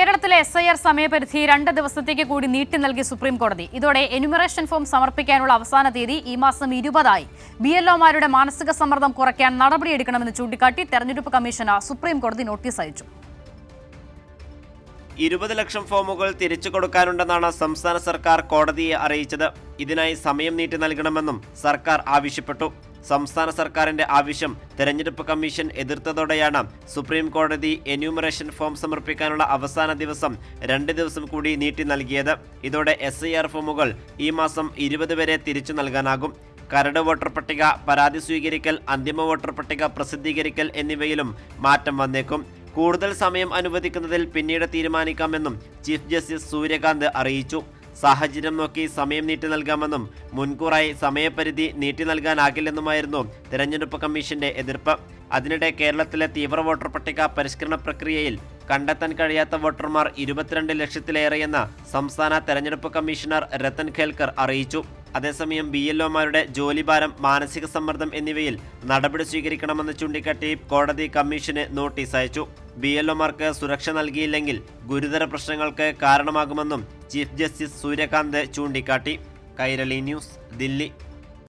കേരളത്തിലെ SIR സമയപരിധി 2 ദിവസത്തേക്ക് കൂടി നീട്ടി നൽകി സുപ്രീം കോടതി. ഇതോടെ എന്യൂമറേഷൻ ഫോം സമർപ്പിക്കാനുള്ള അവസാന തീയതി ഈ മാസം 20 BLOമാരുടെ മാനസിക സമ്മർദ്ദം കുറയ്ക്കാൻ നടപടിയെടുക്കണമെന്ന് ചൂണ്ടിക്കാട്ടി തെരഞ്ഞെടുപ്പ് കമ്മീഷന് സുപ്രീം കോടതി നോട്ടീസ് അയച്ചു. 20 ലക്ഷം ഫോമുകൾ തിരിച്ചു കൊടുക്കാനുണ്ടെന്നാണ് സംസ്ഥാന സർക്കാർ കോടതിയെ അറിയിച്ചത്. ഇതിനായി സമയം നീട്ടി നൽകണമെന്നും സർക്കാർ ആവശ്യപ്പെട്ടു. സംസ്ഥാന സർക്കാരിന്റെ ആവശ്യം തെരഞ്ഞെടുപ്പ് കമ്മീഷൻ എതിർത്തതോടെയാണ് സുപ്രീം കോടതി എന്യൂമറേഷൻ ഫോം സമർപ്പിക്കാനുള്ള അവസാന ദിവസം 2 ദിവസം കൂടി നീട്ടി നൽകിയത്. ഇതോടെ SIR ഫോമുകൾ ഈ മാസം 20 വരെ തിരിച്ചു നൽകാനാകും. കരട് വോട്ടർ പട്ടിക, പരാതി സ്വീകരിക്കൽ, അന്തിമ വോട്ടർ പട്ടിക പ്രസിദ്ധീകരിക്കൽ എന്നിവയിലും മാറ്റം വന്നേക്കും. കൂടുതൽ സമയം അനുവദിക്കുന്നതിൽ പിന്നീട് തീരുമാനിക്കാമെന്നും ചീഫ് ജസ്റ്റിസ് സൂര്യകാന്ത് അറിയിച്ചു. സാഹചര്യം നോക്കി സമയം നീട്ടി നൽകാമെന്നും മുൻകൂറായി സമയപരിധി നീട്ടി നൽകാനാകില്ലെന്നുമായിരുന്നു തെരഞ്ഞെടുപ്പ് കമ്മീഷന്റെ എതിർപ്പ്. അതിനിടെ കേരളത്തിലെ തീവ്ര വോട്ടർ പട്ടിക പരിഷ്കരണ പ്രക്രിയയിൽ കണ്ടെത്താൻ കഴിയാത്ത വോട്ടർമാർ 22 ലക്ഷത്തിലേറെയെന്ന് സംസ്ഥാന തെരഞ്ഞെടുപ്പ് കമ്മീഷണർ രത്തൻ ഖേൽക്കർ അറിയിച്ചു. അതേസമയം BLOമാരുടെ ജോലിഭാരം, മാനസിക സമ്മർദ്ദം എന്നിവയിൽ നടപടി സ്വീകരിക്കണമെന്ന് ചൂണ്ടിക്കാട്ടി കോടതി കമ്മീഷന് നോട്ടീസ് അയച്ചു. BLOമാർക്ക് സുരക്ഷ നൽകിയില്ലെങ്കിൽ ഗുരുതര പ്രശ്നങ്ങൾക്ക് കാരണമാകുമെന്നും ചീഫ് ജസ്റ്റിസ് സൂര്യകാന്ത് ചൂണ്ടിക്കാട്ടി. കൈരളി ന്യൂസ്, ദില്ലി.